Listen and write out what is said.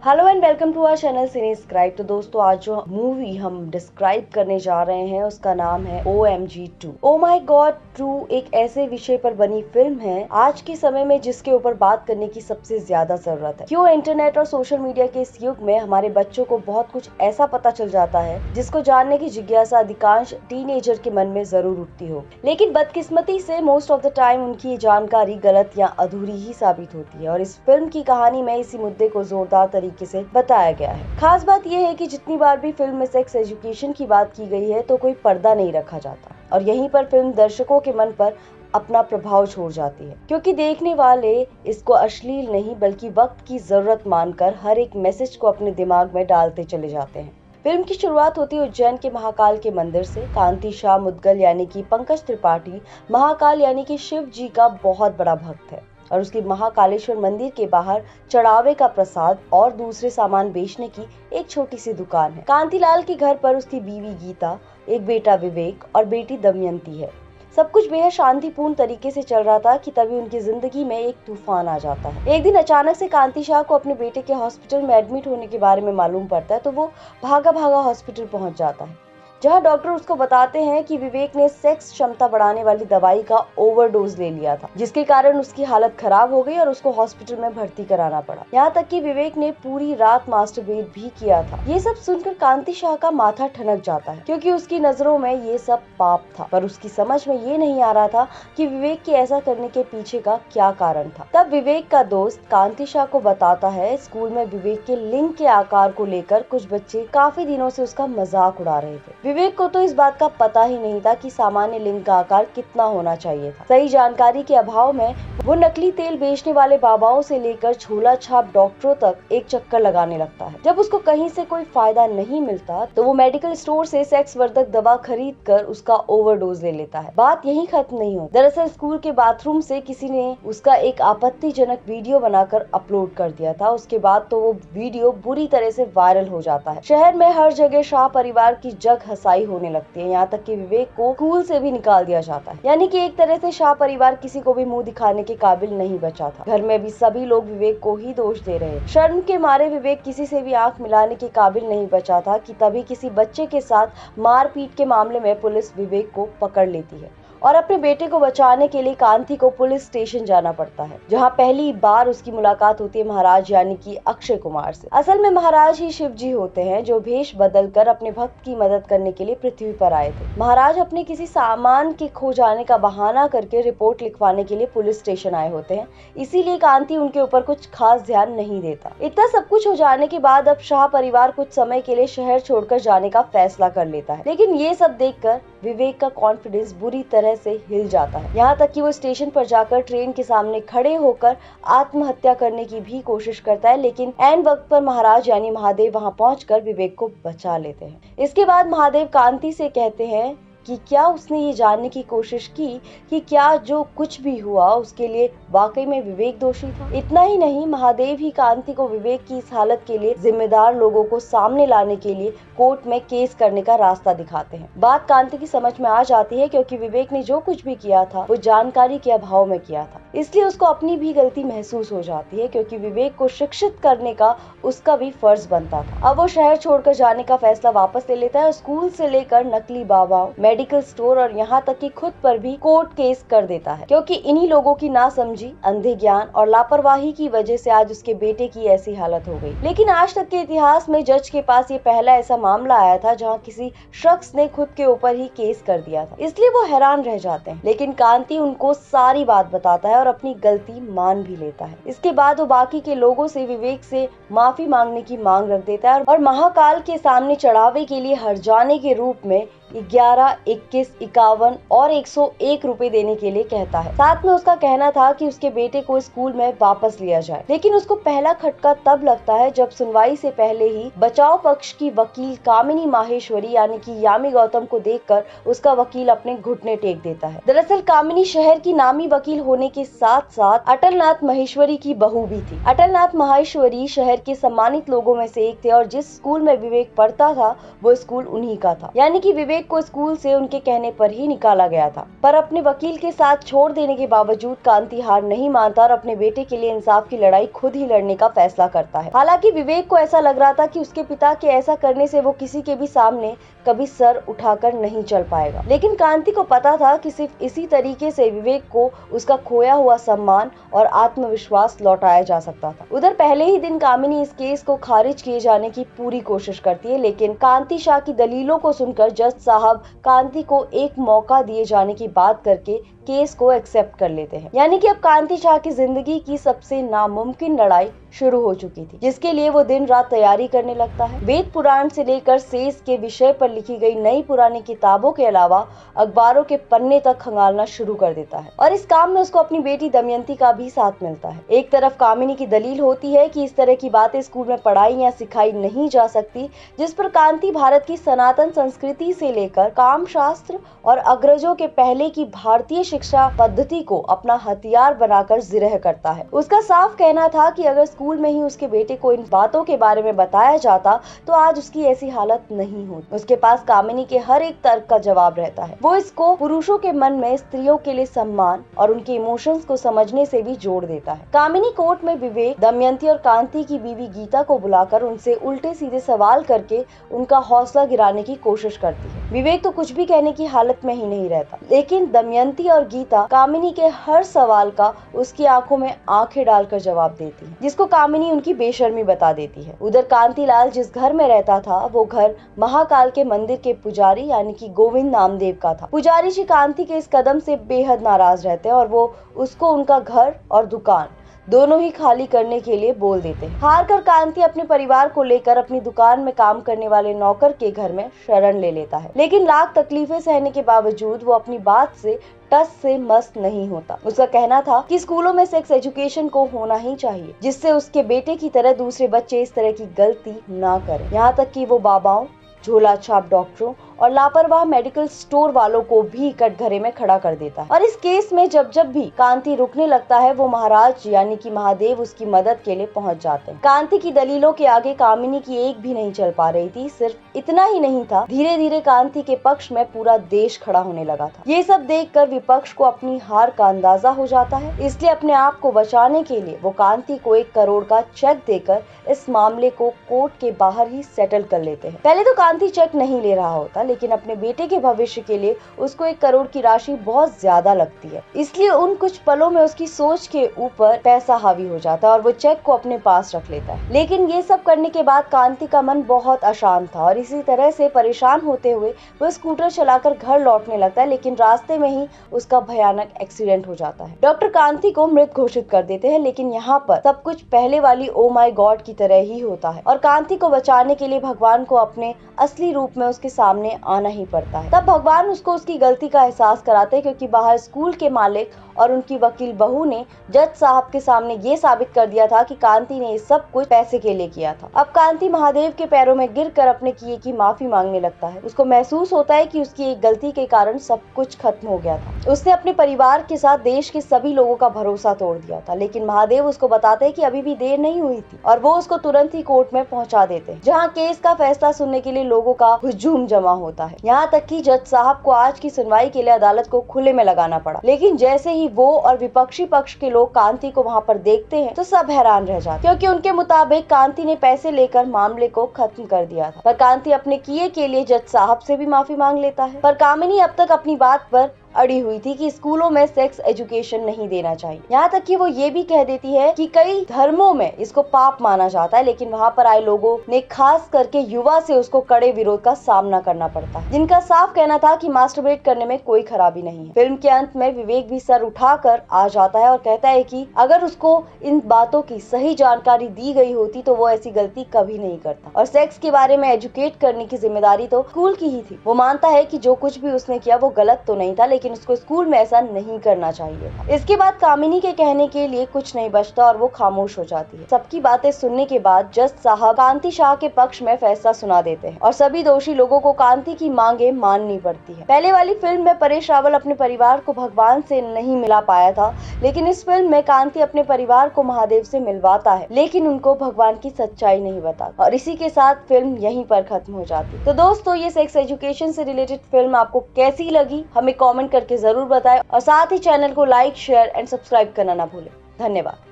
Hello and welcome to our channel Cinescribe. तो दोस्तों, आज जो मूवी हम डिस्क्राइब करने जा रहे हैं उसका नाम है OMG 2। ओ माई गॉड 2 एक ऐसे विषय पर बनी फिल्म है आज के समय में जिसके ऊपर बात करने की सबसे ज्यादा जरूरत है। क्यों इंटरनेट और सोशल मीडिया के इस युग में हमारे बच्चों को बहुत कुछ ऐसा पता चल जाता है जिसको जानने की जिज्ञासा अधिकांश टीनेजर के मन में जरूर उठती हो, लेकिन बदकिस्मती से मोस्ट ऑफ द टाइम उनकी ये जानकारी गलत या अधूरी ही साबित होती है। और इस फिल्म की कहानी में इसी मुद्दे को जोरदार तरीके से बताया गया है। खास बात यह है कि जितनी बार भी फिल्म में सेक्स एजुकेशन की बात की गई है तो कोई पर्दा नहीं रखा जाता, और यहीं पर फिल्म दर्शकों के मन पर अपना प्रभाव छोड़ जाती है, क्योंकि देखने वाले इसको अश्लील नहीं बल्कि वक्त की जरूरत मानकर हर एक मैसेज को अपने दिमाग में डालते चले जाते हैं। फिल्म की शुरुआत होती है उज्जैन के महाकाल के मंदिर से। कांति शाह मुदगल यानी कि पंकज त्रिपाठी महाकाल यानी कि शिव जी का बहुत बड़ा भक्त है और उसकी महाकालेश्वर मंदिर के बाहर चढ़ावे का प्रसाद और दूसरे सामान बेचने की एक छोटी सी दुकान है। कांतिलाल के घर पर उसकी बीवी गीता, एक बेटा विवेक और बेटी दमयंती है। सब कुछ बेहद शांतिपूर्ण तरीके से चल रहा था कि तभी उनकी जिंदगी में एक तूफान आ जाता है। एक दिन अचानक से कांति शाह को अपने बेटे के हॉस्पिटल में एडमिट होने के बारे में मालूम पड़ता है, तो वो भागा भागा हॉस्पिटल पहुंच जाता है, जहां डॉक्टर उसको बताते हैं कि विवेक ने सेक्स क्षमता बढ़ाने वाली दवाई का ओवरडोज ले लिया था, जिसके कारण उसकी हालत खराब हो गई और उसको हॉस्पिटल में भर्ती कराना पड़ा। यहाँ तक कि विवेक ने पूरी रात मास्टरबेट भी किया था। ये सब सुनकर कांति शाह का माथा ठनक जाता है, क्योंकि उसकी नजरों में ये सब पाप था, पर उसकी समझ में ये नहीं आ रहा था कि विवेक के ऐसा करने के पीछे का क्या कारण था। तब विवेक का दोस्त कांति शाह को बताता है स्कूल में विवेक के लिंग के आकार को लेकर कुछ बच्चे काफी दिनों से उसका मजाक उड़ा रहे थे। विवेक को तो इस बात का पता ही नहीं था कि सामान्य लिंग का आकार कितना होना चाहिए था। सही जानकारी के अभाव में वो नकली तेल बेचने वाले बाबाओं से लेकर झोला छाप डॉक्टरों तक एक चक्कर लगाने लगता है। जब उसको कहीं से कोई फायदा नहीं मिलता तो वो मेडिकल स्टोर से सेक्स वर्धक दवा खरीद कर उसका ओवरडोज ले लेता है। बात यही खत्म नहीं होती। दरअसल स्कूल के बाथरूम से किसी ने उसका एक आपत्तिजनक वीडियो बनाकर अपलोड कर दिया था। उसके बाद तो वो वीडियो बुरी तरह से वायरल हो जाता है। शहर में हर जगह शाह परिवार की जग हसाई होने लगती है, यहाँ तक कि विवेक को स्कूल से भी निकाल दिया जाता है। यानी कि एक तरह से शाह परिवार किसी को भी मुंह दिखाने के काबिल नहीं बचा था। घर में भी सभी लोग विवेक को ही दोष दे रहे हैं। शर्म के मारे विवेक किसी से भी आंख मिलाने के काबिल नहीं बचा था कि तभी किसी बच्चे के साथ मारपीट के मामले में पुलिस विवेक को पकड़ लेती है और अपने बेटे को बचाने के लिए कांति को पुलिस स्टेशन जाना पड़ता है, जहां पहली बार उसकी मुलाकात होती है महाराज यानी कि अक्षय कुमार से। असल में महाराज ही शिव जी होते हैं, जो भेष बदलकर अपने भक्त की मदद करने के लिए पृथ्वी पर आए थे। महाराज अपने किसी सामान के खो जाने का बहाना करके रिपोर्ट लिखवाने के लिए पुलिस स्टेशन आए होते हैं, इसीलिए कांति उनके ऊपर कुछ खास ध्यान नहीं देता। इतना सब कुछ हो जाने के बाद अब शाह परिवार कुछ समय के लिए शहर छोड़कर जाने का फैसला कर लेता है, लेकिन ये सब देखकर विवेक का कॉन्फिडेंस बुरी तरह से हिल जाता है। यहाँ तक कि वो स्टेशन पर जाकर ट्रेन के सामने खड़े होकर आत्महत्या करने की भी कोशिश करता है, लेकिन ऐन वक्त पर महाराज यानी महादेव वहां पहुंचकर विवेक को बचा लेते हैं। इसके बाद महादेव कांति से कहते हैं कि क्या उसने ये जानने की कोशिश की कि क्या जो कुछ भी हुआ उसके लिए वाकई में विवेक दोषी था। इतना ही नहीं, महादेव ही कांति को विवेक की इस हालत के लिए जिम्मेदार लोगों को सामने लाने के लिए कोर्ट में केस करने का रास्ता दिखाते हैं। बात कांति की समझ में आ जाती है, क्योंकि विवेक ने जो कुछ भी किया था वो जानकारी के अभाव में किया था, इसलिए उसको अपनी भी गलती महसूस हो जाती है, क्योंकि विवेक को शिक्षित करने का उसका भी फर्ज बनता था। अब वो शहर छोड़कर जाने का फैसला वापस ले लेता है। स्कूल से लेकर नकली बाबाओं, मेडिकल स्टोर और यहाँ तक कि खुद पर भी कोर्ट केस कर देता है, क्योंकि इन्हीं लोगों की नासमझी, अंधे ज्ञान और लापरवाही की वजह से आज उसके बेटे की ऐसी हालत हो गई। लेकिन आज तक के इतिहास में जज के पास ये पहला ऐसा मामला आया था जहाँ किसी शख्स ने खुद के ऊपर ही केस कर दिया था, इसलिए वो हैरान रह जाते हैं। लेकिन कांति उनको सारी बात बताता है और अपनी गलती मान भी लेता है। इसके बाद वो बाकी के लोगों से विवेक से माफी मांगने की मांग रख देता है और महाकाल के सामने चढ़ावे के लिए हर्जाने के रूप में 11, 21, 51 और 101 रुपए देने के लिए कहता है। साथ में उसका कहना था कि उसके बेटे को स्कूल में वापस लिया जाए, लेकिन उसको पहला खटका तब लगता है जब सुनवाई से पहले ही बचाव पक्ष की वकील कामिनी माहेश्वरी यानी कि यामी गौतम को देखकर उसका वकील अपने घुटने टेक देता है। दरअसल कामिनी शहर की नामी वकील होने के साथ साथ अटलनाथ माहेश्वरी की बहू भी थी। अटलनाथ माहेश्वरी शहर के सम्मानित लोगों में से एक थे और जिस स्कूल में विवेक पढ़ता था वो स्कूल उन्हीं का था। यानी कि विवेक विवेक को स्कूल से उनके कहने पर ही निकाला गया था, पर अपने वकील के साथ छोड़ देने के बावजूद कांति हार नहीं मानता और अपने बेटे के लिए इंसाफ की लड़ाई खुद ही लड़ने का फैसला करता है। हालांकि विवेक को ऐसा लग रहा था कि उसके पिता के ऐसा करने से वो किसी के भी सामने कभी सर उठाकर नहीं चल पाएगा, लेकिन कांति को पता था कि सिर्फ इसी तरीके से विवेक को उसका खोया हुआ सम्मान और आत्मविश्वास लौटाया जा सकता था। उधर पहले ही दिन कामिनी इस केस को खारिज किए जाने की पूरी कोशिश करती है, लेकिन कांति शाह की दलीलों को सुनकर जज साहब कांति को एक मौका दिए जाने की बात करके केस को एक्सेप्ट कर लेते हैं। यानी कि अब कांति शाह की जिंदगी की सबसे नामुमकिन लड़ाई शुरू हो चुकी थी, जिसके लिए वो दिन रात तैयारी करने लगता है। वेद पुराण से लेकर शेष के विषय पर लिखी गई नई पुरानी किताबों के अलावा अखबारों के पन्ने तक खंगालना शुरू कर देता है और इस काम में उसको अपनी बेटी दमयंती का भी साथ मिलता है। एक तरफ कामिनी की दलील होती है कि इस तरह की बातें स्कूल में पढ़ाई या सिखाई नहीं जा सकती, जिस पर कांति भारत की सनातन संस्कृति से लेकर काम शास्त्र और अग्रजों के पहले की भारतीय शिक्षा पद्धति को अपना हथियार बनाकर जिरह करता है। उसका साफ कहना था कि अगर स्कूल में ही उसके बेटे को इन बातों के बारे में बताया जाता तो आज उसकी ऐसी हालत नहीं होती। उसके पास कामिनी के हर एक तर्क का जवाब रहता है। वो इसको पुरुषों के मन में स्त्रियों के लिए सम्मान और उनके इमोशंस को समझने से भी जोड़ देता है। कामिनी कोर्ट में विवेक, दमयंती और कांति की बीवी गीता को बुलाकर उनसे उल्टे सीधे सवाल करके उनका हौसला गिराने की कोशिश करती है। विवेक तो कुछ भी कहने की हालत में ही नहीं रहता, लेकिन दमयंती और गीता कामिनी के हर सवाल का उसकी आंखों में आंखें डालकर जवाब देती है, जिसको कामिनी उनकी बेशर्मी बता देती है। उधर कांतिलाल जिस घर में रहता था वो घर महाकाल के मंदिर के पुजारी यानी कि गोविंद नामदेव का था। पुजारी जी कांति के इस कदम से बेहद नाराज रहते हैं और वो उसको उनका घर और दुकान दोनों ही खाली करने के लिए बोल देते हैं। हार कर कांति अपने परिवार को लेकर अपनी दुकान में काम करने वाले नौकर के घर में शरण ले लेता है, लेकिन लाख तकलीफें सहने के बावजूद वो अपनी बात से टस से मस्त नहीं होता। उसका कहना था कि स्कूलों में सेक्स एजुकेशन को होना ही चाहिए, जिससे उसके बेटे की तरह दूसरे बच्चे इस तरह की गलती ना करें। यहाँ तक कि वो बाबाओं, झोला छाप डॉक्टरों और लापरवाह मेडिकल स्टोर वालों को भी कटघरे में खड़ा कर देता है। और इस केस में जब जब भी कांति रुकने लगता है वो महाराज यानी कि महादेव उसकी मदद के लिए पहुंच जाते हैं। कांति की दलीलों के आगे कामिनी की एक भी नहीं चल पा रही थी। सिर्फ इतना ही नहीं था, धीरे धीरे कांति के पक्ष में पूरा देश खड़ा होने लगा था। ये सब देखकर विपक्ष को अपनी हार का अंदाजा हो जाता है, इसलिए अपने आप को बचाने के लिए वो कांति को 1 करोड़ का चेक देकर इस मामले को कोर्ट के बाहर ही सेटल कर लेते हैं। पहले तो कांति चेक नहीं ले रहा होता, लेकिन अपने बेटे के भविष्य के लिए उसको 1 करोड़ की राशि बहुत ज्यादा लगती है, इसलिए उन कुछ पलों में उसकी सोच के ऊपर पैसा हावी हो जाता है और वो चेक को अपने पास रख लेता है। लेकिन ये सब करने के बाद कांति का मन बहुत अशांत था और इसी तरह से परेशान होते हुए वो स्कूटर चलाकर घर लौटने लगता है, लेकिन रास्ते में ही उसका भयानक एक्सीडेंट हो जाता है। डॉक्टर कांति को मृत घोषित कर देते हैं, लेकिन यहाँ पर सब कुछ पहले वाली ओ माय गॉड की तरह ही होता है और कांति को बचाने के लिए भगवान को अपने असली रूप में उसके सामने आना ही पड़ता है। तब भगवान उसको उसकी गलती का एहसास कराते हैं, क्योंकि बाहर स्कूल के मालिक और उनकी वकील बहू ने जज साहब के सामने ये साबित कर दिया था कि कांति ने ये सब कुछ पैसे के लिए किया था। अब कांति महादेव के पैरों में गिरकर अपने किए की माफी मांगने लगता है। उसको महसूस होता है कि उसकी एक गलती के कारण सब कुछ खत्म हो गया था। उसने अपने परिवार के साथ देश के सभी लोगों का भरोसा तोड़ दिया था, लेकिन महादेव उसको बताते हैं कि अभी भी देर नहीं हुई थी और वो उसको तुरंत ही कोर्ट में पहुंचा देते हैं, जहाँ केस का फैसला सुनने के लिए लोगों का हुजूम जमा होता है। यहाँ तक कि जज साहब को आज की सुनवाई के लिए अदालत को खुले में लगाना पड़ा, लेकिन जैसे ही वो और विपक्षी पक्ष के लोग कांति को वहाँ पर देखते हैं तो सब हैरान रह जाते, क्योंकि उनके मुताबिक कांति ने पैसे लेकर मामले को खत्म कर दिया था। पर कांति अपने किए के लिए जज साहब से भी माफी मांग लेता है। पर कामिनी अब तक अपनी बात पर अड़ी हुई थी कि स्कूलों में सेक्स एजुकेशन नहीं देना चाहिए। यहाँ तक कि वो ये भी कह देती है कि कई धर्मों में इसको पाप माना जाता है, लेकिन वहाँ पर आए लोगों ने खास करके युवा से उसको कड़े विरोध का सामना करना पड़ता है, जिनका साफ कहना था कि मास्टरबेट करने में कोई खराबी नहीं है। फिल्म के अंत में विवेक भी सर उठाकर आ जाता है और कहता है कि अगर उसको इन बातों की सही जानकारी दी गई होती तो वो ऐसी गलती कभी नहीं करता और सेक्स के बारे में एजुकेट करने की जिम्मेदारी तो स्कूल की ही थी। वो मानता है कि जो कुछ भी उसने किया वो गलत तो नहीं था, लेकिन उसको स्कूल में ऐसा नहीं करना चाहिए था। इसके बाद कामिनी के कहने के लिए कुछ नहीं बचता और वो खामोश हो जाती है। सबकी बातें सुनने के बाद जज साहब कांति शाह के पक्ष में फैसला सुना देते हैं और सभी दोषी लोगों को कांति की मांगे माननी पड़ती है। पहले वाली फिल्म में परेश रावल अपने परिवार को भगवान से नहीं मिला पाया था, लेकिन इस फिल्म में कांति अपने परिवार को महादेव से मिलवाता है, लेकिन उनको भगवान की सच्चाई नहीं बताता। और इसी के साथ फिल्म यहीं पर खत्म हो जाती। तो दोस्तों, ये सेक्स एजुकेशन से रिलेटेड फिल्म आपको कैसी लगी हमें कमेंट करके जरूर बताएं और साथ ही चैनल को लाइक, शेयर एंड सब्सक्राइब करना ना भूलें। धन्यवाद।